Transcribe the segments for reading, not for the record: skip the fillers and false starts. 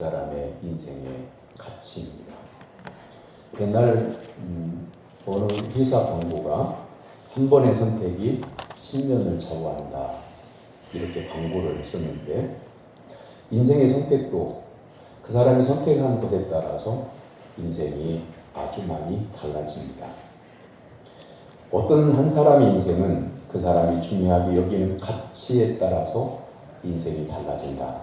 사람의 인생의 가치입니다. 옛날 어느 회사 광고가 한 번의 선택이 10년을 좌우한다 이렇게 광고를 했었는데, 인생의 선택도 그 사람이 선택한 것에 따라서 인생이 아주 많이 달라집니다. 어떤 한 사람의 인생은 그 사람이 중요하게 여기는 가치에 따라서 인생이 달라진다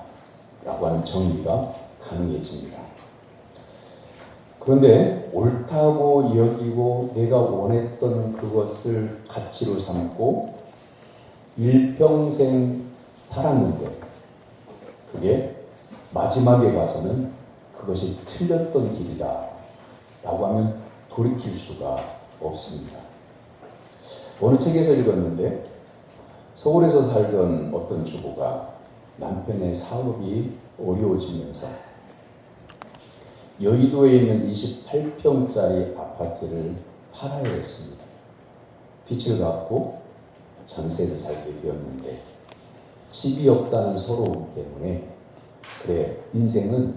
라고 하는 정의가 가능해집니다. 그런데 옳다고 여기고 내가 원했던 그것을 가치로 삼고 일평생 살았는데 그게 마지막에 가서는 그것이 틀렸던 길이다 라고 하면 돌이킬 수가 없습니다. 어느 책에서 읽었는데, 서울에서 살던 어떤 주부가 남편의 사업이 어려워지면서 여의도에 있는 28평짜리 아파트를 팔아야 했습니다. 빚을 갚고 전세를 살게 되었는데 집이 없다는 서러움 때문에, 그래, 인생은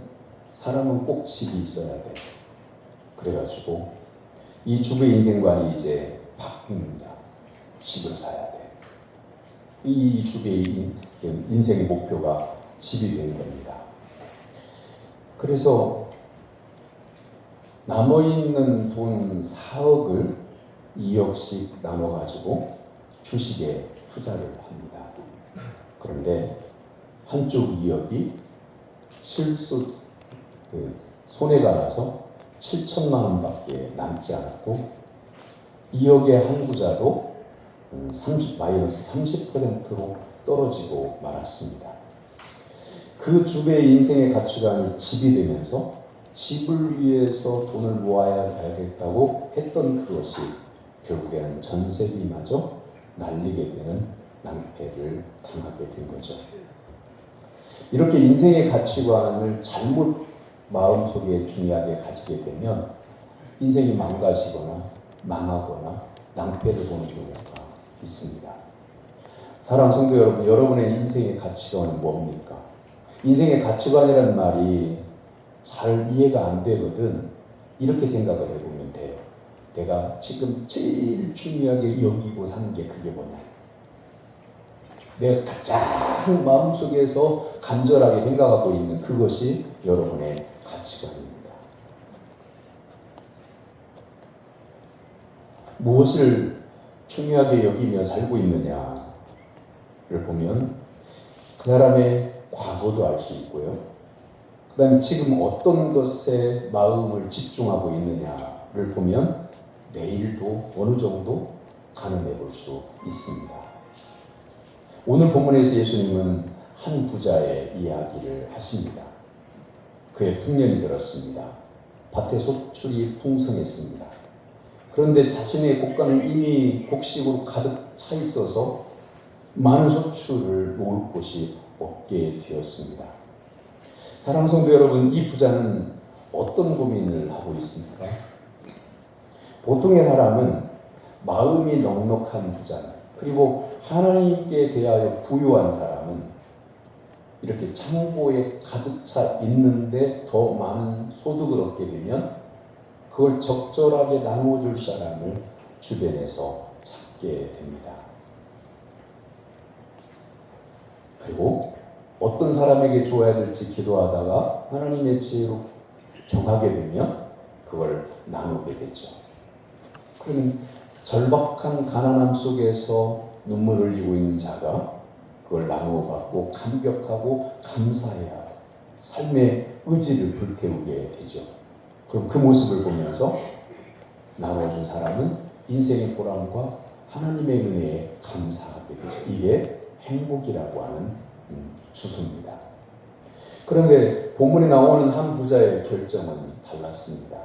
사람은 꼭 집이 있어야 돼. 그래가지고 이 주부의 인생관이 이제 바뀝니다. 집을 사야 돼. 이 주부의 인생의 목표가 집이 된 겁니다. 그래서 남아있는 돈 4억을 2억씩 나눠가지고 주식에 투자를 합니다. 그런데 한쪽 2억이 손해가 나서 7천만 원밖에 남지 않았고, 2억의 한 부자도 마이너스 30%로 떨어지고 말았습니다. 그 주부의 인생의 가치관이 집이 되면서 집을 위해서 돈을 모아야겠다고 했던 그것이 결국에는 전세비마저 날리게 되는 낭패를 당하게 된 거죠. 이렇게 인생의 가치관을 잘못 마음속에 중요하게 가지게 되면 인생이 망가지거나 망하거나 낭패를 보는 경우가 있습니다. 사랑 성도 여러분, 여러분의 인생의 가치관은 뭡니까? 인생의 가치관이라는 말이 잘 이해가 안 되거든 이렇게 생각을 해보면 돼요. 내가 지금 제일 중요하게 여기고 사는 게 그게 뭐냐? 내가 가장 마음속에서 간절하게 생각하고 있는 그것이 여러분의 가치관입니다. 무엇을 중요하게 여기며 살고 있느냐를 보면 그 사람의 과거도 알 수 있고요. 그 다음에 지금 어떤 것에 마음을 집중하고 있느냐를 보면 내일도 어느 정도 가늠해 볼 수 있습니다. 오늘 본문에서 예수님은 한 부자의 이야기를 하십니다. 그의 풍년이 들었습니다. 밭에 소출이 풍성했습니다. 그런데 자신의 곳간은 이미 곡식으로 가득 차 있어서 많은 소출을 놓을 곳이 없게 되었습니다. 사랑하는 성도 여러분, 이 부자는 어떤 고민을 하고 있습니까? 보통의 사람은 마음이 넉넉한 부자, 그리고 하나님께 대하여 부유한 사람은 이렇게 창고에 가득 차 있는데 더 많은 소득을 얻게 되면 그걸 적절하게 나누어줄 사람을 주변에서 찾게 됩니다. 그리고 어떤 사람에게 주어야 될지 기도하다가 하나님의 지혜로 정하게 되면 그걸 나누게 되죠. 그러면 절박한 가난함 속에서 눈물을 흘리고 있는 자가 그걸 나누어 받고 감격하고 감사해야 삶의 의지를 불태우게 되죠. 그럼 그 모습을 보면서 나눠준 사람은 인생의 보람과 하나님의 은혜에 감사하게 되죠. 이게 행복이라고 하는 주소입니다. 그런데 본문에 나오는 한 부자의 결정은 달랐습니다.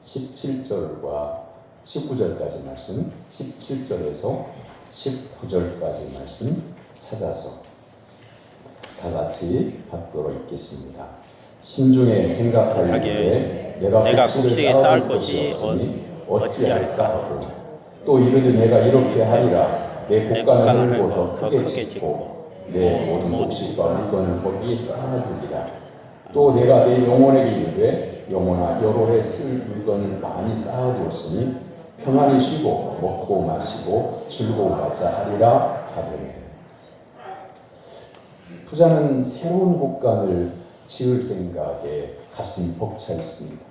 17절과 19절까지 말씀, 17절에서 19절까지 말씀 찾아서 다 같이 받도록 읽겠습니다. 신중에 생각하기에 내가 곡식을 쌓을 것이 어찌할까 하고, 또 이르되 내가 이렇게 하리라. 내 곡간을 흘고 더 크게 짓고 내 모든 곡식과 물건을 거기에 쌓아두리라. 또 내가 내 영혼에게 이르되 영혼아 여러 해 쓸 물건을 많이 쌓아두었으니 평안히 쉬고 먹고 마시고 즐거워하자 하리라 하더니 부자는 새로운 곳간을 지을 생각에 가슴이 벅차 있습니다.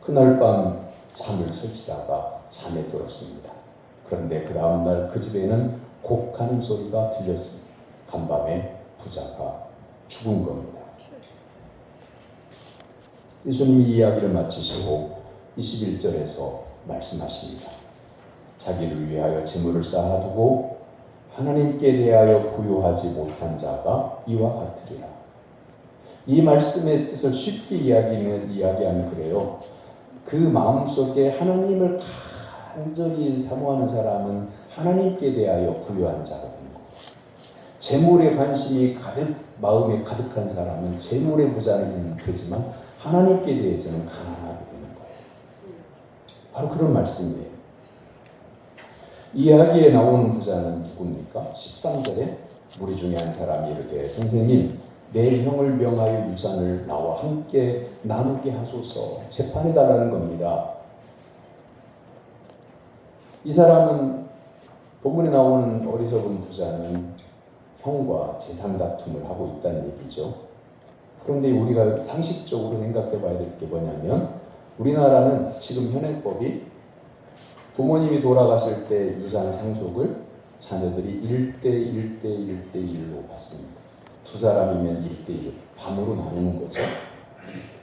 그날 밤 잠을 설치다가 잠에 들었습니다. 그런데 그 다음날 그 집에는 곡하는 소리가 들렸습니다. 간밤에 부자가 죽은 겁니다. 예수님이 이야기를 마치시고 21절에서 말씀하십니다. 자기를 위하여 재물을 쌓아두고 하나님께 대하여 부요하지 못한 자가 이와 같으리라. 이 말씀의 뜻을 쉽게 이야기하면 그래요. 그 마음속에 하나님을 간절히 사모하는 사람은 하나님께 대하여 부요한 자가 되는 거예요. 재물에 관심이 마음에 가득한 사람은 재물의 부자는 되지만 하나님께 대해서는 가난하게 되는 거예요. 바로 그런 말씀이에요. 이야기에 나오는 부자는 누굽니까? 13절에 우리 중에 한 사람이 이렇게 선생님 내 형을 명하여 유산을 나와 함께 나누게 하소서 재판해달라는 겁니다. 이 사람은 본문에 나오는 어리석은 부자는 형과 재산 다툼을 하고 있다는 얘기죠. 그런데 우리가 상식적으로 생각해 봐야 될 게 뭐냐면 우리나라는 지금 현행법이 부모님이 돌아가실 때 유산 상속을 자녀들이 1대1대1대1로 받습니다. 두 사람이면 1대1, 반으로 나누는 거죠.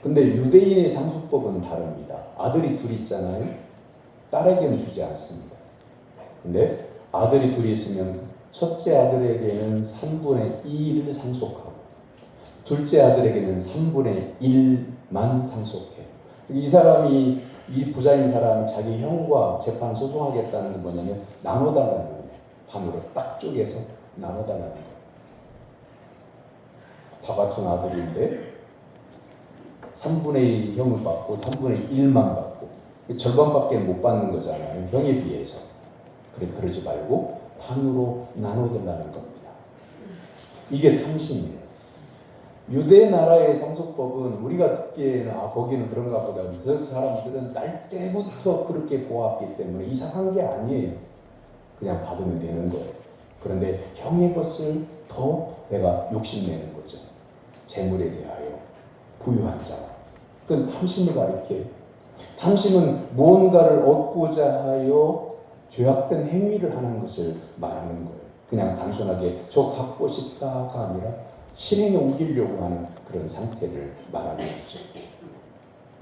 근데 유대인의 상속법은 다릅니다. 아들이 둘 있잖아요. 딸에게는 주지 않습니다. 근데 아들이 둘이 있으면 첫째 아들에게는 3분의 2를 상속하고 둘째 아들에게는 3분의 1만 상속해요. 이 사람이 이 부자인 사람이 자기 형과 재판 소송하겠다는 건 뭐냐면 나눠달라는 거예요. 반으로 딱 쪼개서 나눠달라는 거예요. 다 같은 아들인데 3분의 2 형을 받고 3분의 1만 받고 절반밖에 못 받는 거잖아요. 형에 비해서. 그러지 말고 반으로 나눠달라는 겁니다. 이게 탐심이에요. 유대 나라의 상속법은 우리가 듣기에는 거기는 그런가 보다. 그 사람들은 날 때부터 그렇게 보았기 때문에 이상한 게 아니에요. 그냥 받으면 되는 거예요. 그런데 형의 것을 더 내가 욕심내는 거죠. 재물에 대하여 부유한 자. 그건 탐심을 가리켜요. 탐심은 무언가를 얻고자 하여 죄악된 행위를 하는 것을 말하는 거예요. 그냥 단순하게 저 갖고 싶다가 아니라 실행에 옮기려고 하는 그런 상태를 말하는 거죠.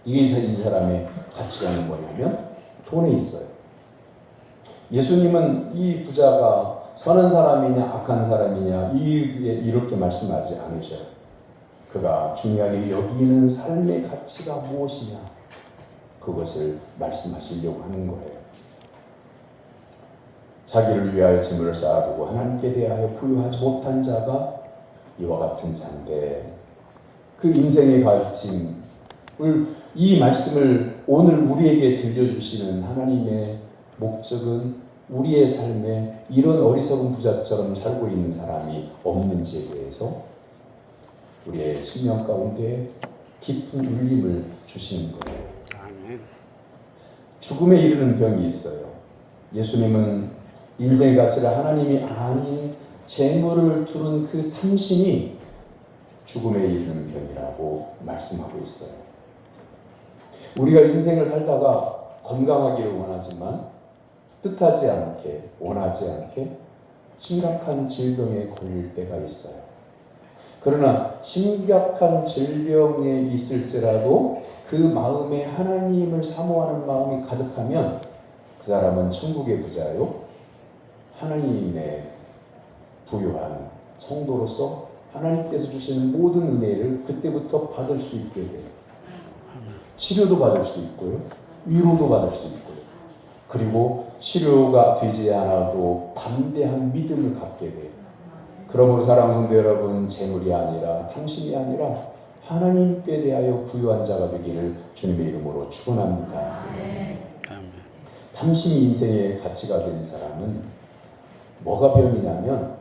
이게 이 사람의 가치관은 뭐냐면 돈에 있어요. 예수님은 이 부자가 선한 사람이냐 악한 사람이냐 이렇게 말씀하지 않으셔요. 그가 중요하게 여기는 삶의 가치가 무엇이냐 그것을 말씀하시려고 하는 거예요. 자기를 위하여 재물을 쌓아두고 하나님께 대하여 부유하지 못한 자가 이와 같은 자인데 그 인생의 가르침을 이 말씀을 오늘 우리에게 들려주시는 하나님의 목적은 우리의 삶에 이런 어리석은 부자처럼 살고 있는 사람이 없는지에 대해서 우리의 심령 가운데 깊은 울림을 주시는 거예요. 죽음에 이르는 병이 있어요. 예수님은 인생의 가치를 하나님이 아닌 재물을 두는 그 탐심이 죽음에 이르는 병이라고 말씀하고 있어요. 우리가 인생을 살다가 건강하기를 원하지만 뜻하지 않게 원하지 않게 심각한 질병에 걸릴 때가 있어요. 그러나 심각한 질병에 있을지라도 그 마음에 하나님을 사모하는 마음이 가득하면 그 사람은 천국의 부자요 하나님의 부유한 성도로서 하나님께서 주시는 모든 은혜를 그때부터 받을 수 있게 돼요. 치료도 받을 수 있고요. 위로도 받을 수 있고요. 그리고 치료가 되지 않아도 담대한 믿음을 갖게 돼요. 그러므로 사랑하는 성도 여러분, 재물이 아니라 탐심이 아니라 하나님께 대하여 부유한 자가 되기를 주님의 이름으로 축원합니다. 탐심이 인생의 가치가 된 사람은 뭐가 병이냐면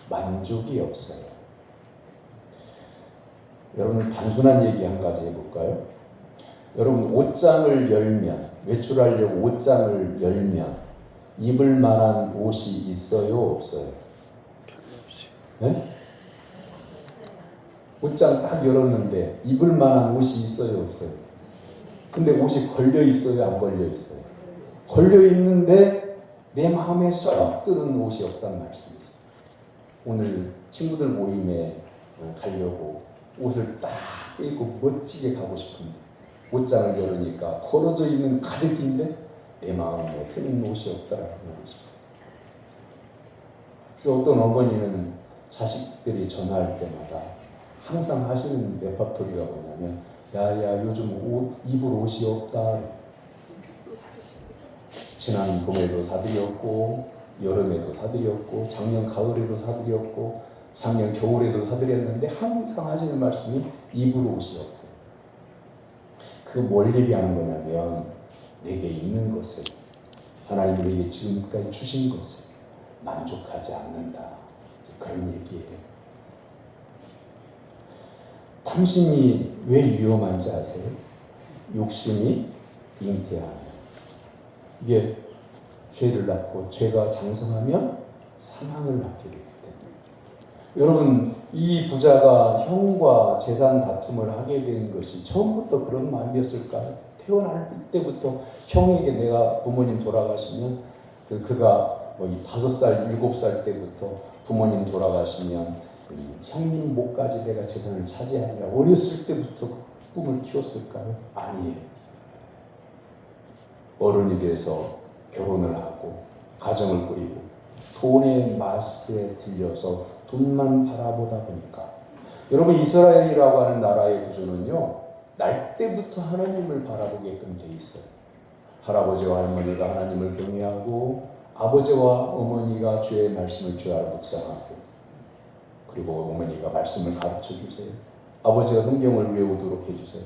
만족이 없어요. 여러분 단순한 얘기 한 가지 해볼까요? 여러분 옷장을 열면, 외출하려고 옷장을 열면 입을 만한 옷이 있어요, 없어요? 네? 옷장 딱 열었는데 입을 만한 옷이 있어요, 없어요? 근데 옷이 걸려 있어요, 안 걸려 있어요? 걸려 있는데 내 마음에 쏙 드는 옷이 없단 말씀이죠. 오늘 친구들 모임에 가려고 옷을 딱 입고 멋지게 가고 싶은데 옷장을 열으니까 걸어져 있는 가득인데 내 마음에 드는 옷이 없다라는 거죠. 그래서 어떤 어머니는 자식들이 전화할 때마다 항상 하시는 레퍼토리가 뭐냐면, 야야 요즘 입을 옷이 없다. 지난 봄에도 사드렸고 여름에도 사드렸고 작년 가을에도 사드렸고 작년 겨울에도 사드렸는데 항상 하시는 말씀이 입을 옷이 없다. 그 뭘 얘기하는 거냐면 내게 있는 것을, 하나님이 내게 지금까지 주신 것을 만족하지 않는다, 그런 얘기예요. 탐심이 왜 위험한지 아세요? 욕심이 잉태하면, 이게 죄를 낳고 죄가 장성하면 사망을 낳게 되기 때문에, 여러분 이 부자가 형과 재산 다툼을 하게 된 것이 처음부터 그런 마음이었을까요? 태어날 때부터 형에게, 내가 부모님 돌아가시면 그가 5살, 7살 때부터 부모님 돌아가시면 형님 목까지 내가 재산을 차지하리라 어렸을 때부터 꿈을 키웠을까요? 아니에요. 어른이 돼서 결혼을 하고 가정을 꾸리고 돈의 맛에 들려서 돈만 바라보다 보니까, 여러분 이스라엘이라고 하는 나라의 구조는요, 날 때부터 하나님을 바라보게끔 돼 있어요. 할아버지와 할머니가 하나님을 경외하고 아버지와 어머니가 주의 말씀을 주야 묵상하고, 그리고 어머니가 말씀을 가르쳐 주세요. 아버지가 성경을 외우도록 해주세요.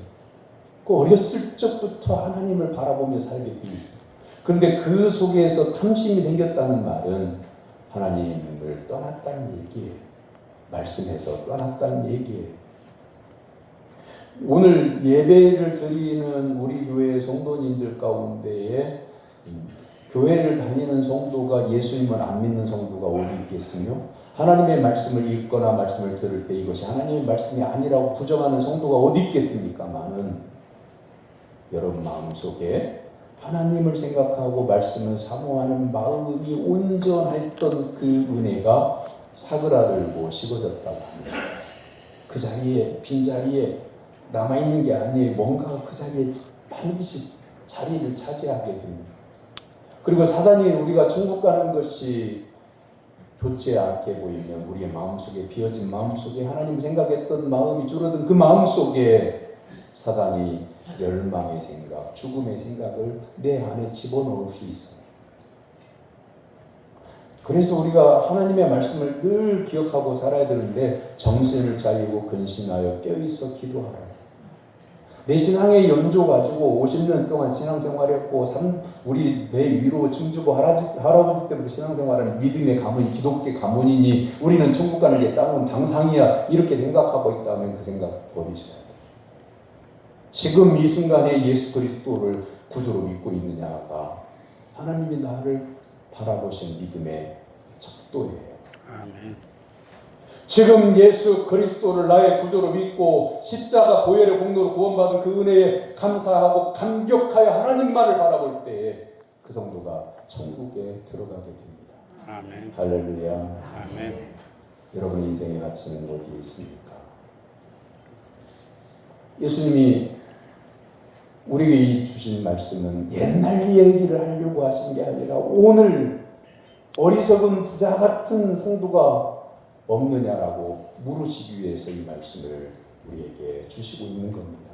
그 어렸을 적부터 하나님을 바라보며 살게 돼 있어요. 그런데 그 속에서 탐심이 생겼다는 말은 하나님을 떠났다는 얘기예요. 말씀에서 떠났다는 얘기예요. 오늘 예배를 드리는 우리 교회 성도님들 가운데에 교회를 다니는 성도가 예수님을 안 믿는 성도가 어디 있겠으며, 하나님의 말씀을 읽거나 말씀을 들을 때 이것이 하나님의 말씀이 아니라고 부정하는 성도가 어디 있겠습니까마는, 여러분 마음속에 하나님을 생각하고 말씀을 사모하는 마음이 온전했던 그 은혜가 사그라들고 식어졌다고 합니다. 그 자리에, 빈자리에 남아있는 게 아니에요. 뭔가 그 자리에 반드시 자리를 차지하게 됩니다. 그리고 사단이 우리가 천국 가는 것이 좋지 않게 보이면 우리의 마음속에, 비어진 마음속에 하나님 생각했던 마음이 줄어든 그 마음속에 사단이 멸망의 생각, 죽음의 생각을 내 안에 집어넣을 수 있어요. 그래서 우리가 하나님의 말씀을 늘 기억하고 살아야 되는데, 정신을 차리고 근신하여 깨어있어 기도하라. 내 신앙의 연조 가지고 50년 동안 신앙생활했고 우리 내 위로 춤주고 할아버지 때부터 신앙생활하는 믿음의 가문, 기독교 가문이니 우리는 천국 가는 게 땅은 당상이야, 이렇게 생각하고 있다면 그 생각 버리셔야 돼요. 지금 이 순간에 예수 그리스도를 구주로 믿고 있느냐가 하나님이 나를 바라보신 믿음의 척도예요. 아멘. 지금 예수 그리스도를 나의 구주로 믿고 십자가 보혈의 공로로 구원받은 그 은혜에 감사하고 감격하여 하나님만을 바라볼 때에 그 성도가 천국에 들어가게 됩니다. 아멘. 할렐루야. 아멘. 여러분 인생의 가치는 어디에 있습니까? 예수님이 우리에게 주신 말씀은 옛날 얘기를 하려고 하신 게 아니라 오늘 어리석은 부자 같은 성도가 없느냐라고 물으시기 위해서 이 말씀을 우리에게 주시고 있는 겁니다.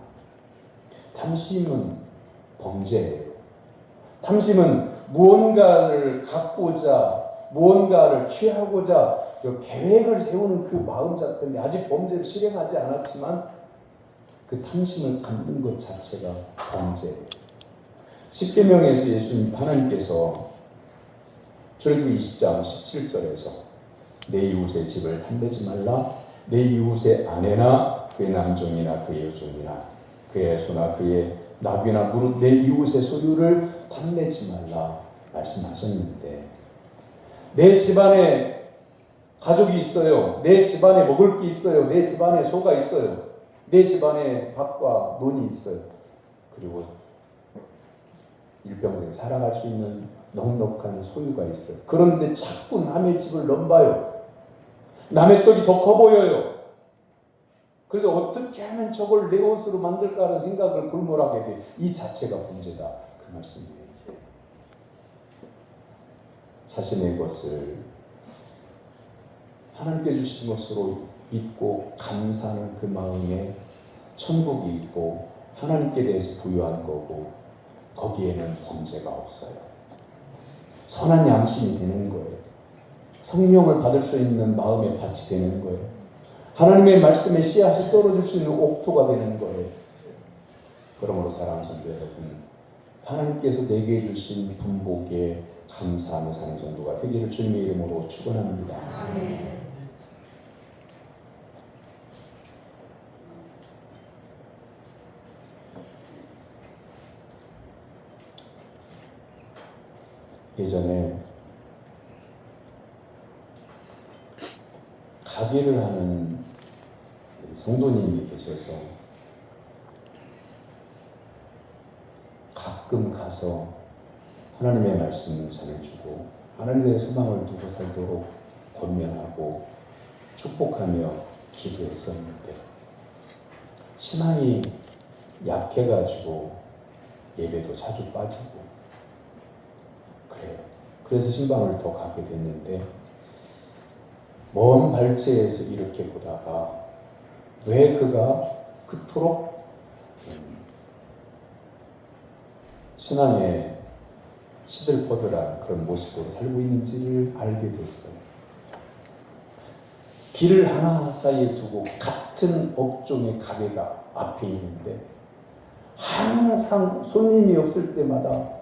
탐심은 범죄예요. 탐심은 무언가를 갖고자, 무언가를 취하고자 계획을 세우는 그 마음 자체인데, 아직 범죄를 실행하지 않았지만 그 탐심을 갖는 것 자체가 범죄예요. 십계명에서 예수님 하나님께서 출애굽기 20장 17절에서 내 이웃의 집을 탐내지 말라, 내 이웃의 아내나 그의 남종이나 그의 여종이나 그의 소나 그의 나귀나 무릇 내 이웃의 소유를 탐내지 말라 말씀하셨는데, 내 집안에 가족이 있어요. 내 집안에 먹을 게 있어요. 내 집안에 소가 있어요. 내 집안에 밭과 논이 있어요. 그리고 일평생 살아갈 수 있는 넉넉한 소유가 있어요. 그런데 자꾸 남의 집을 넘봐요. 남의 떡이 더 커 보여요. 그래서 어떻게 하면 저걸 내 옷으로 만들까 하는 생각을 골몰하게 돼. 이 자체가 문제다. 그 말씀이에요. 자신의 것을 하나님께 주신 것으로 믿고 감사하는 그 마음에 천국이 있고 하나님께 대해서 부유한 거고, 거기에는 문제가 없어요. 선한 양심이 되는 거예요. 성령을 받을 수 있는 마음의 밭이 되는 거예요. 하나님의 말씀에 씨앗이 떨어질 수 있는 옥토가 되는 거예요. 그러므로 사랑하는 성도 여러분, 하나님께서 내게 주신 분복에 감사하며 사는 성도가 되기를 주님의 이름으로 축원합니다. 아멘. 예전에 가게를 하는 성도님이 계셔서 가끔 가서 하나님의 말씀을 전해주고 하나님의 소망을 두고 살도록 권면하고 축복하며 기도했었는데, 신앙이 약해가지고 예배도 자주 빠지고 그래요. 그래서 신방을 더 가게 됐는데, 먼 발치에서 이렇게 보다가 왜 그가 그토록 신앙에 시들퍼들한 그런 모습으로 살고 있는지를 알게 됐어요. 길을 하나 사이에 두고 같은 업종의 가게가 앞에 있는데, 항상 손님이 없을 때마다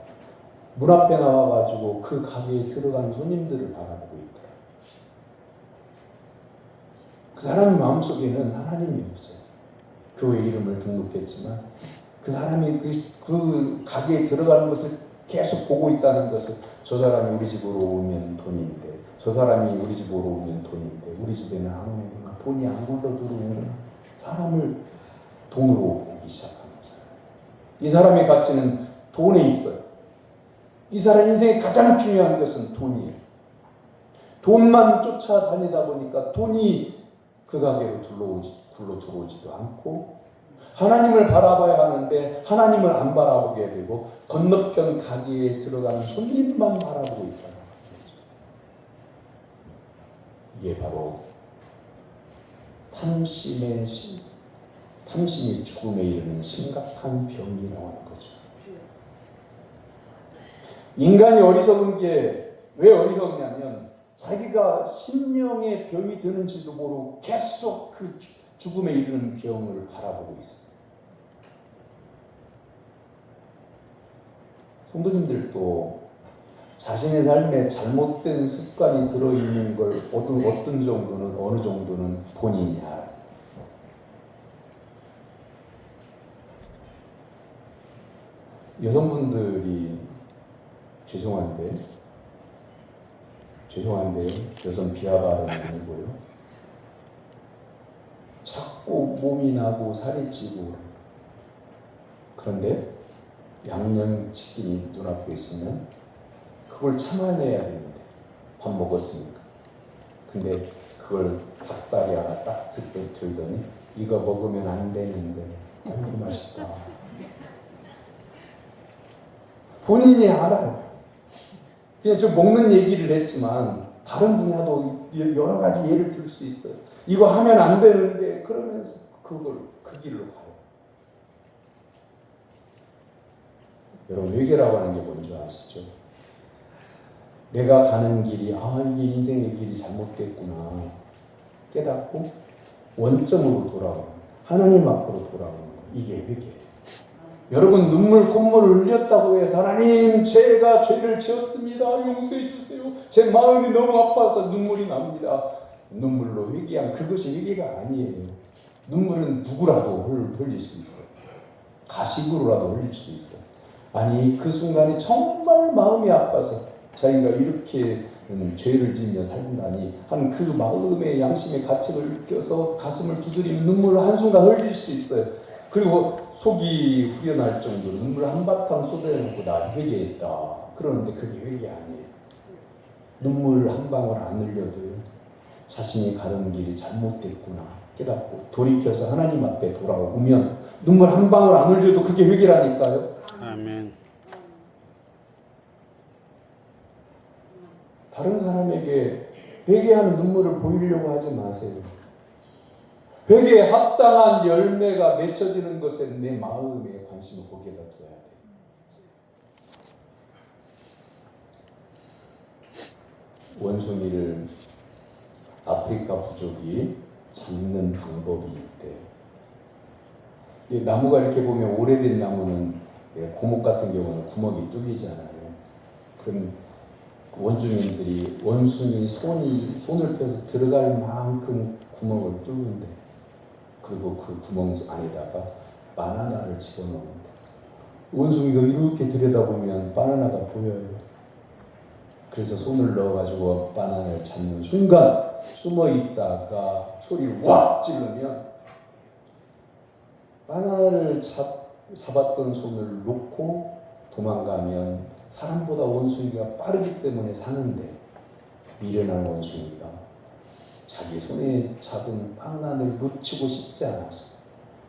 문 앞에 나와가지고 그 가게에 들어가는 손님들을 바라보고 있더라. 그 사람 마음속에는 하나님이 없어요. 교회 이름을 등록했지만 그 사람이 그 가게에 들어가는 것을 계속 보고 있다는 것은, 저 사람이 우리 집으로 오면 돈인데, 저 사람이 우리 집으로 오면 돈인데 우리 집에는 안 오는구나, 돈이 안 굴러 들어오는 사람을 돈으로 보기 시작한 거잖아요. 이 사람의 가치는 돈에 있어요. 이 사람 인생의 가장 중요한 것은 돈이에요. 돈만 쫓아다니다 보니까 돈이 그 가게로 굴러 들어오지도 않고, 하나님을 바라봐야 하는데 하나님을 안 바라보게 되고 건너편 가게에 들어가는 손님만 바라보고 있다는 거죠. 이게 바로 탐심이 죽음에 이르는 심각한 병이라고 하는 거죠. 인간이 어리석은 게 왜 어리석냐면, 자기가 심령의 병이 드는지도 모르고 계속 그 죽음에 이르는 병을 바라보고 있어요. 성도님들도 자신의 삶에 잘못된 습관이 들어있는 걸 어떤 정도는, 어느 정도는 본인이 알아요. 여성분들이 죄송한데요. 여성 비하 발언은 아니고요. 자꾸 몸이 나고 살이 찌고, 그런데 양념치킨이 눈앞에 있으면 그걸 참아내야 되는데, 밥 먹었으니까. 근데 그걸 닭다리 하나 딱 들더니 이거 먹으면 안 되는데 너무 맛있다. 본인이 알아요. 그냥 좀 먹는 얘기를 했지만 다른 분야도 여러 가지 예를 들 수 있어요. 이거 하면 안 되는데 그러면서 그 길로 가요. 여러분, 회개라고 하는 게 뭔지 아시죠? 내가 가는 길이 이게 인생의 길이 잘못됐구나 깨닫고 원점으로 돌아오는, 하나님 앞으로 돌아오는 거, 이게 회개예요. 여러분, 콧물을 흘렸다고 해서 하나님 제가 죄를 지었습니다, 용서해 주세요, 제 마음이 너무 아파서 눈물이 납니다, 눈물로 회개한 그것이 회개가 아니에요. 눈물은 누구라도 흘릴 수 있어요. 가식으로라도 흘릴 수 있어요. 아니 그 순간이 정말 마음이 아파서 자기가 이렇게 죄를 지으며 살다니 한 그 마음의 양심의 가책을 느껴서 가슴을 두드리며 눈물을 한순간 흘릴 수 있어요. 그리고 속이 후련할 정도로 눈물 한바탕 쏟아내놓고 나 회개했다. 그러는데 그게 회개 아니에요. 눈물 한 방울 안 흘려도요. 자신이 가는 길이 잘못됐구나 깨닫고 돌이켜서 하나님 앞에 돌아오면 눈물 한 방울 안 흘려도 그게 회개라니까요. 아멘. 다른 사람에게 회개하는 눈물을 보이려고 하지 마세요. 회개에 합당한 열매가 맺혀지는 것에 내 마음에 관심을 거기에다 둬야 돼요. 원숭이를 아프리카 부족이 잡는 방법이 있대요. 나무가 이렇게 보면 오래된 나무는 고목 같은 경우는 구멍이 뚫리잖아요. 그럼 원주민들이 원숭이 손을 펴서 들어갈 만큼 구멍을 뚫는데 그리고 그 구멍 안에다가 바나나를 집어넣는데 원숭이가 이렇게 들여다보면 바나나가 보여요. 그래서 손을 넣어가지고 바나나를 잡는 순간 숨어 있다가 소리를 확 찌르면 바나나를 잡았던 손을 놓고 도망가면 사람보다 원숭이가 빠르기 때문에 사는데 미련한 원숭이가 자기 손에 잡은 바나나를 놓치고 싶지 않아서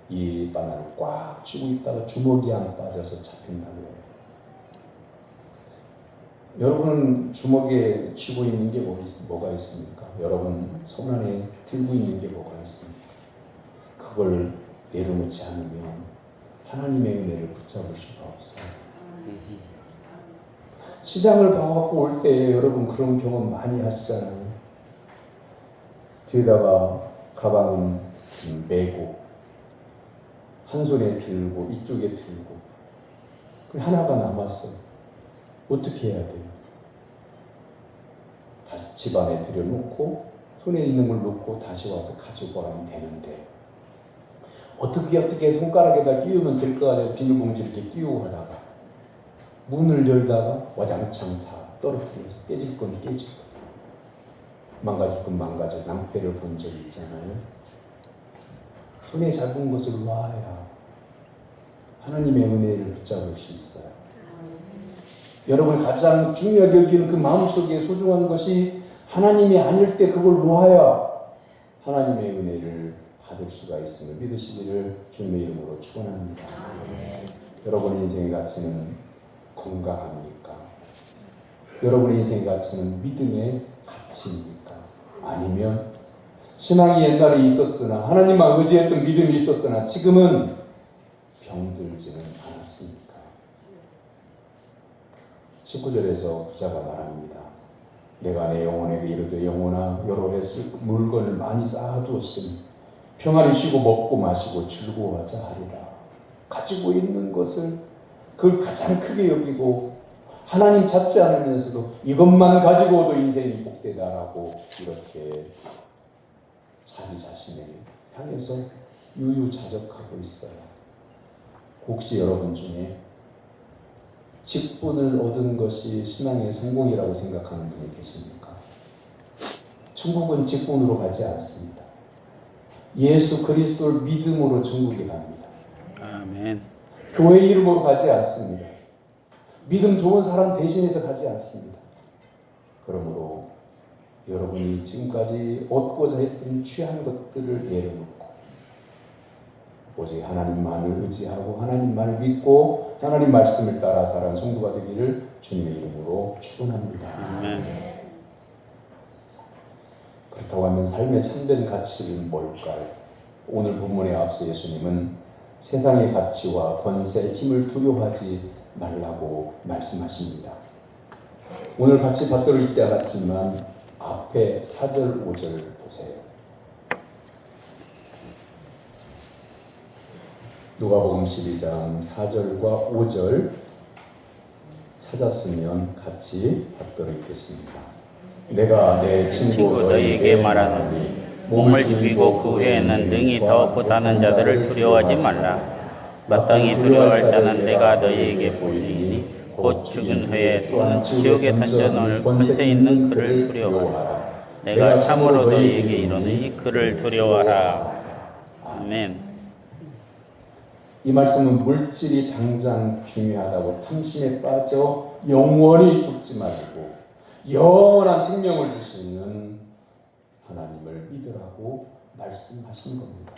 이 바나나를 꽉 쥐고 있다가 주먹이 안 빠져서 잡힌다고 해요. 여러분은 주먹에 쥐고 있는 게 뭐가 있습니까? 여러분 손 안에 들고 있는 게 뭐가 있습니까? 그걸 내려놓지 않으면 하나님의 은혜를 붙잡을 수가 없어요. 시장을 봐갖고 올 때 여러분 그런 경험 많이 하시잖아요. 뒤에다가 가방은 메고 한 손에 들고 이쪽에 들고 하나가 남았어요. 어떻게 해야 돼요? 다시 집 안에 들여놓고 손에 있는 걸 놓고 다시 와서 가지고 가면 되는데 어떻게 손가락에다 끼우면 될 거 아니에요. 비닐봉지 이렇게 끼우고 하다가 문을 열다가 와장창 다 떨어뜨려서 깨질 건 깨지고 망가질 건 망가져 낭패를 본 적이 있잖아요. 손에 잡은 것을 놔야 하나님의 은혜를 붙잡을 수 있어요. 여러분 가장 중요하게 여기는 그 마음속에 소중한 것이 하나님이 아닐 때 그걸 놓아야 하나님의 은혜를 받을 수가 있음을 믿으시기를 주님의 이름으로 축원합니다. 여러분의 인생의 가치는 건강합니까? 여러분의 인생의 가치는 믿음의 가치입니까? 아니면 신앙이 옛날에 있었으나 하나님만 의지했던 믿음이 있었으나 지금은 병들지는 않았습니까? 19절에서 부자가 말합니다. 내가 내 영혼에게 이르되 영혼아 여러 해 쓸 물건을 많이 쌓아두었으니 평안히 쉬고 먹고 마시고 즐거워하자 하리라. 가지고 있는 것을 그걸 가장 크게 여기고 하나님 찾지 않으면서도 이것만 가지고도 인생이 복되다라고 이렇게 자기 자신을 향해서 유유자적하고 있어요. 혹시 여러분 중에 직분을 얻은 것이 신앙의 성공이라고 생각하는 분이 계십니까? 천국은 직분으로 가지 않습니다. 예수 그리스도를 믿음으로 천국에 갑니다. 아멘. 교회 이름으로 가지 않습니다. 믿음 좋은 사람 대신해서 가지 않습니다. 그러므로 여러분이 지금까지 얻고자 했던 취한 것들을 내려놓고 오직 하나님만을 의지하고 하나님만을 믿고 하나님 말씀을 따라 살아가는 성도가 되기를 주님의 이름으로 축원합니다. 아멘. 그렇다고 하면 삶의 참된 가치는 뭘까요? 오늘 본문에 앞서 예수님은 세상의 가치와 권세, 힘을 두려워하지 말라고 말씀하십니다. 오늘 같이 받들어 있지 않았지만 앞에 4절, 5절 보세요. 누가복음 12장 4절과 5절 찾았으면 같이 받들어 있겠습니다. 내가 내 친구 너희에게 말하노니 몸을 죽이고 그 후에는 능히 더 보다는 자들을 두려워하지 말라. 마땅히 두려워할 자는 내가 너희에게 보이니 곧 죽은 후에 또는 지옥에 던져 넣을 권세 있는 그를 두려워하라. 내가 참으로 너희에게 이르노니 그를 두려워하라. 아멘. 이 말씀은 물질이 당장 중요하다고 탐심에 빠져 영원히 죽지 말고 영원한 생명을 줄 수 있는 하나님을 믿으라고 말씀하신 겁니다.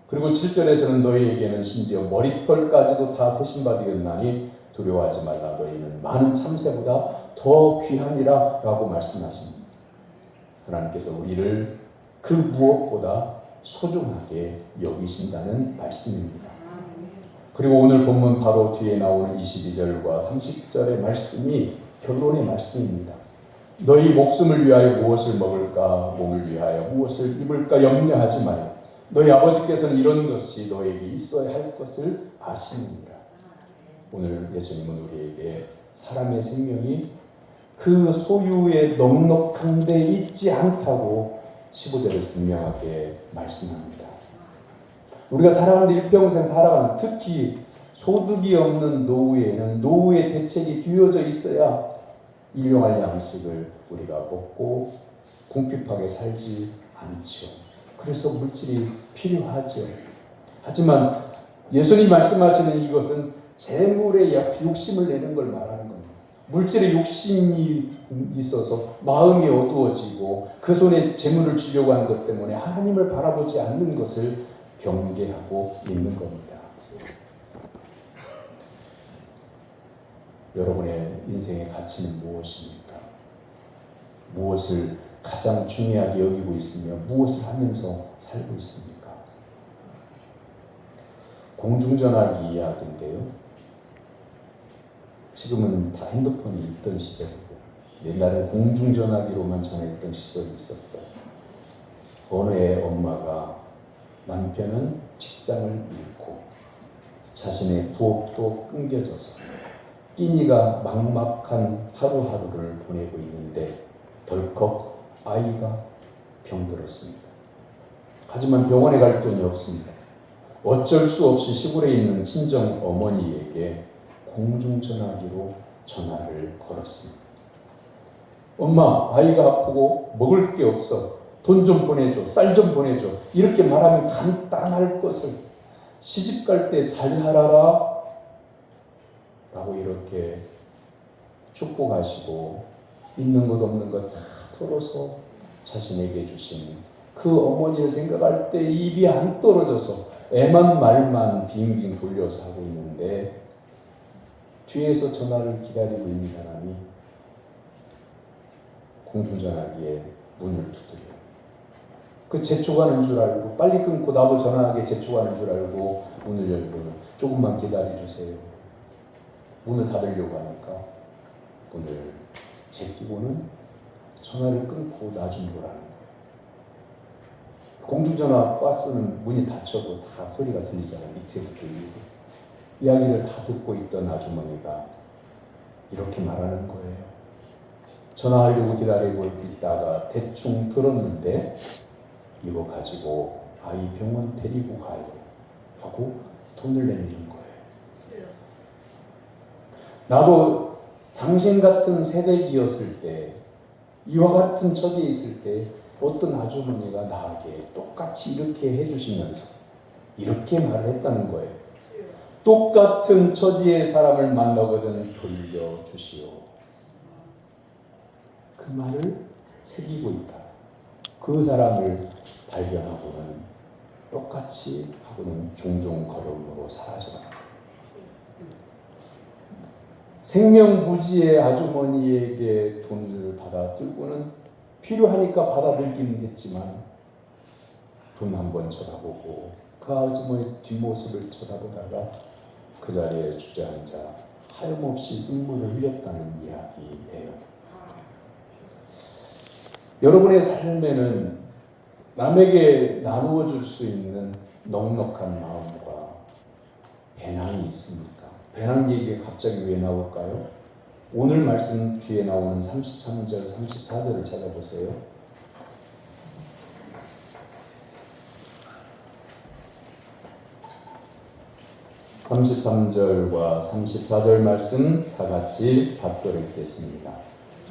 그리고 7절에서는 너희에게는 심지어 머리털까지도 다 세심받으겠나니 두려워하지 말라. 너희는 많은 참새보다 더 귀하니라 라고 말씀하십니다. 하나님께서 우리를 그 무엇보다 소중하게 여기신다는 말씀입니다. 그리고 오늘 본문 바로 뒤에 나오는 22절과 30절의 말씀이 결론의 말씀입니다. 너희 목숨을 위하여 무엇을 먹을까, 몸을 위하여 무엇을 입을까 염려하지 마라. 너희 아버지께서는 이런 것이 너에게 있어야 할 것을 아시느니라. 오늘 예수님은 우리에게 사람의 생명이 그 소유의 넉넉한 데 있지 않다고 15절에서 분명하게 말씀합니다. 우리가 살아가는 일평생 살아가는, 특히 소득이 없는 노후에는 노후의 대책이 뒤어져 있어야 일용할 양식을 우리가 먹고 궁핍하게 살지 않죠. 그래서 물질이 필요하죠. 하지만 예수님 말씀하시는 이것은 재물에 욕심을 내는 걸 말하는 겁니다. 물질에 욕심이 있어서 마음이 어두워지고 그 손에 재물을 주려고 하는 것 때문에 하나님을 바라보지 않는 것을 경계하고 있는 겁니다. 여러분의 인생의 가치는 무엇입니까? 무엇을 가장 중요하게 여기고 있으며 무엇을 하면서 살고 있습니까? 공중전화기 이야기인데요. 지금은 다 핸드폰이 있던 시절이고 옛날에 공중전화기로만 전화했던 시절이 있었어요. 어느 애 엄마가 남편은 직장을 잃고 자신의 부업도 끊겨져서 끼니가 막막한 하루하루를 보내고 있는데 덜컥 아이가 병들었습니다. 하지만 병원에 갈 돈이 없습니다. 어쩔 수 없이 시골에 있는 친정 어머니에게 공중전화기로 전화를 걸었습니다. 엄마, 아이가 아프고 먹을 게 없어. 돈 좀 보내줘. 쌀 좀 보내줘. 이렇게 말하면 간단할 것을 시집 갈 때 잘 살아라 라고 이렇게 축복하시고 있는 것 없는 것 다 털어서 자신에게 주신 그 어머니를 생각할 때 입이 안 떨어져서 애만 말만 빙빙 돌려서 하고 있는데 뒤에서 전화를 기다리고 있는 사람이 공중전화기에 문을 두드려요. 그 재촉하는 줄 알고 빨리 끊고 나도 전화하게 재촉하는 줄 알고 문을 열고는 조금만 기다려주세요. 문을 닫으려고 하니까 문을 제끼고는 전화를 끊고 나 좀 보라는 거예요. 공중전화 가스는 문이 닫혀도 다 소리가 들리잖아요. 밑에부터 위로. 이야기를 다 듣고 있던 아주머니가 이렇게 말하는 거예요. 전화하려고 기다리고 있다가 대충 들었는데 이거 가지고 아이 병원 데리고 가요 하고 돈을 내밀은 거예요. 나도 당신 같은 세대기였을 때 이와 같은 처지에 있을 때 어떤 아주머니가 나에게 똑같이 이렇게 해주시면서 이렇게 말을 했다는 거예요. 똑같은 처지의 사람을 만나거든 돌려주시오. 그 말을 새기고 있다. 그 사람을 발견하고는 똑같이 하고는 종종 걸음으로 사라져간다. 생명부지의 아주머니에게 돈을 받아들고는 필요하니까 받아들기는 했지만 돈 한 번 쳐다보고 그 아주머니 뒷모습을 쳐다보다가 그 자리에 주저앉아 하염없이 눈물을 흘렸다는 이야기예요. 여러분의 삶에는 남에게 나누어 줄 수 있는 넉넉한 마음과 배낭이 있습니까? 배낭 얘기가 갑자기 왜 나올까요? 오늘 말씀 뒤에 나오는 33절, 34절을 찾아보세요. 33절과 34절 말씀 다 같이 받들어 읽겠습니다.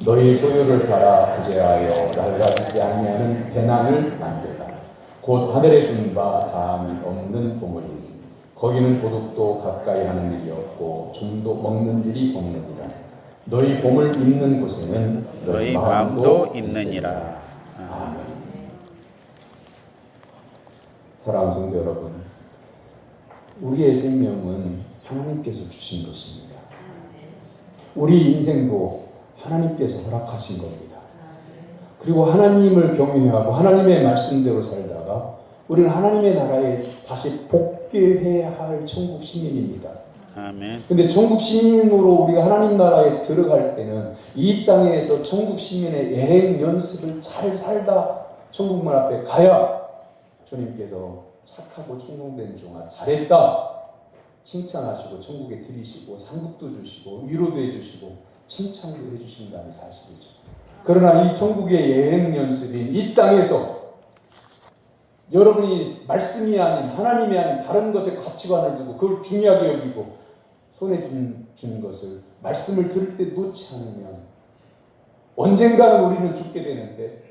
너희 소유를 팔아 부재하여 낡아지지 아니하는 배낭을 만들라. 곧 하늘에 둔 바 다함이 없는 보물이니 거기는 도둑도 가까이 하는 일이 없고 좀도 먹는 일이 없느니라. 너희 보물 있는 곳에는 너희 마음도 있느니라. 아멘. 사랑하는 성도 여러분, 우리의 생명은 하나님께서 주신 것입니다. 우리 인생도 하나님께서 허락하신 겁니다. 그리고 하나님을 경외하고 하나님의 말씀대로 살다가 우리는 하나님의 나라에 다시 복귀해야 할 천국 시민입니다. 아멘. 근데 천국 시민으로 우리가 하나님 나라에 들어갈 때는 이 땅에서 천국 시민의 여행 연습을 잘 살다 천국문 앞에 가야 주님께서 착하고 충성된 종아 잘했다 칭찬하시고 천국에 들이시고 상급도 주시고 위로도 해주시고 칭찬도 해주신다는 사실이죠. 그러나 이 천국의 여행 연습인 이 땅에서 여러분이 말씀이 아닌 하나님이 아닌 다른 것에 가치관을 두고 그걸 중요하게 여기고 손에 준 것을 말씀을 들을 때 놓지 않으면 언젠가는 우리는 죽게 되는데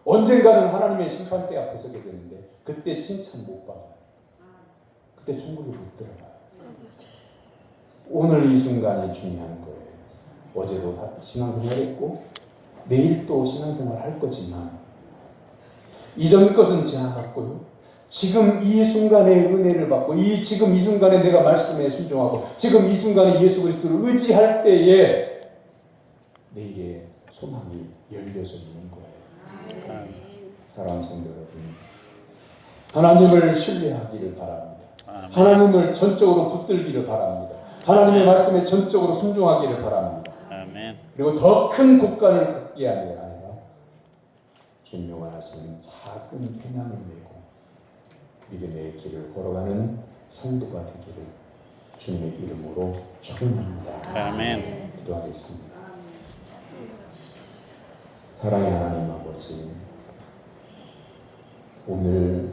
언젠가는 하나님의 심판대 앞에 서게 되는데 그때 칭찬 못 받아요. 그때 천국에 못 들어가요. 오늘 이 순간이 중요한 거예요. 어제도 신앙생활 했고 내일 또 신앙생활 할 거지만 이전 것은 지나갔고요. 지금 이 순간의 은혜를 받고 지금 이 순간에 내가 말씀에 순종하고 지금 이 순간에 예수 그리스도를 의지할 때에 내게 소망이 열려져 있는 거예요. 사랑하는 성도 여러분, 하나님을 신뢰하기를 바랍니다. 하나님을 전적으로 붙들기를 바랍니다. 하나님의 말씀에 전적으로 순종하기를 바랍니다. 그리고 더 큰 국간을 갖게 하느라 주님 원하시는 작은 배낭을 메고 믿음의 길을 걸어가는 성도가 되기를 주님의 이름으로 축원합니다. 아멘. 기도하겠습니다. 사랑의 하나님 아버지, 오늘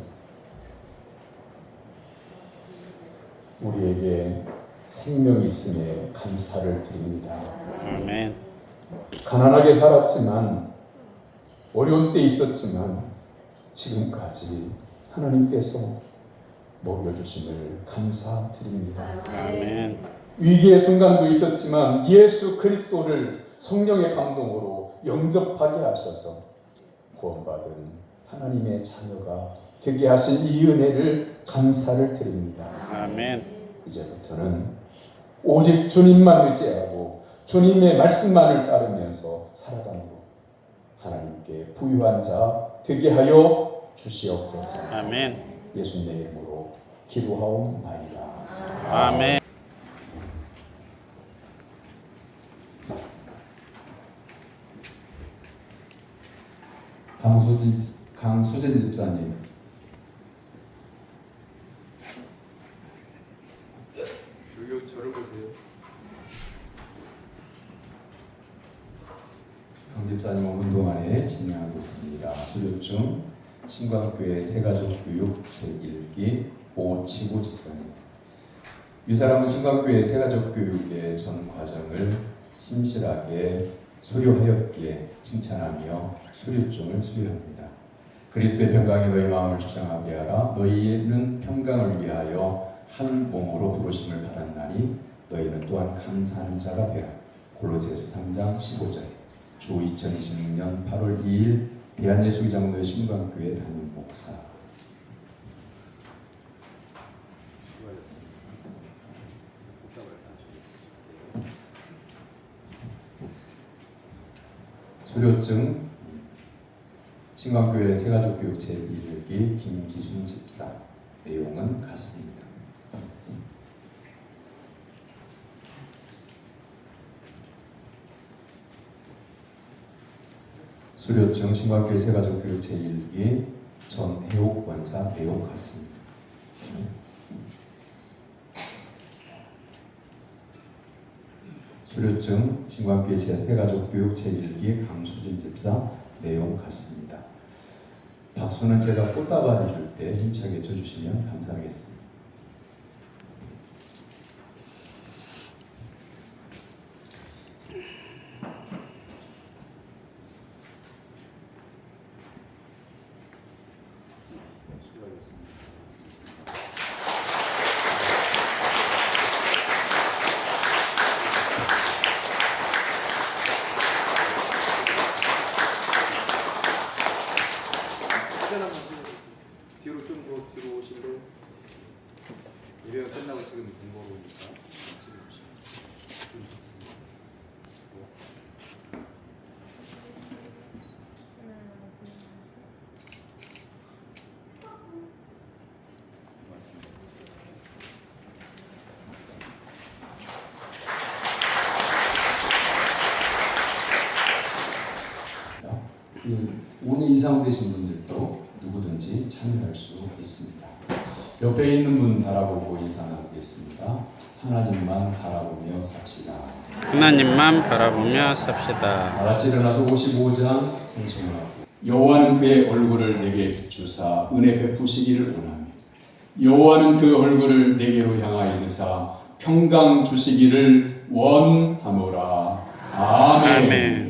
우리에게 생명이 있음에 감사를 드립니다. 아멘. 가난하게 살았지만 어려운 때 있었지만 지금까지 하나님께서 먹여주심을 감사드립니다. 아멘. 위기의 순간도 있었지만 예수 그리스도를 성령의 감동으로 영접하게 하셔서 구원받은 하나님의 자녀가 되게 하신 이 은혜를 감사를 드립니다. 아멘. 이제부터는 오직 주님만 의지하고 주님의 말씀만을 따르면서 살아가므로 하나님께 부유한 자 되게 하여 주시옵소서. 아멘. 예수님의 이름으로 기도하옵나이다. 아멘. 강수진 집사님, 여기 저를 보세요. 강 집사님은 운동 안에 진행하겠습니다. 수료중 신광교회 새가족교육 제1기 오치구 집사님. 이 사람은 신광교회 새가족교육의 전 과정을 신실하게 수료하였기에 칭찬하며 수료증을 수여합니다. 그리스도의 평강이 너희 마음을 주장하게 하라. 너희는 평강을 위하여 한 몸으로 부르심을 받았나니 너희는 또한 감사하는 자가 되라. 골로새서 3장 15절. 주 2026년 8월 2일 대한예수기장로회 신광교회 담임 목사. 수료증 신광교회 새가족교육 제1기 김기순 집사. 내용은 같습니다. 수료증 신광교회 새가족교육 제1기 전혜옥 권사. 내용 같습니다. 수료증 신광교회 새가족교육 제1기 강수진 집사. 내용 같습니다. 박수는 제가 꽃다발을 줄 때 힘차게 쳐주시면 감사하겠습니다. 5년 이상 되신 분들도 누구든지 참여할 수 있습니다. 옆에 있는 분 바라보고 인사 나누겠습니다. 하나님만 바라보며 삽시다. 하나님만 바라보며 삽시다. 다 같이 일어나서 55장 찬송하고 여호와는 그의 얼굴을 내게 비추사 은혜 베푸시기를 원하며 여호와는 그 얼굴을 내게로 향하여서 평강 주시기를 원하노라. 아멘. 아멘.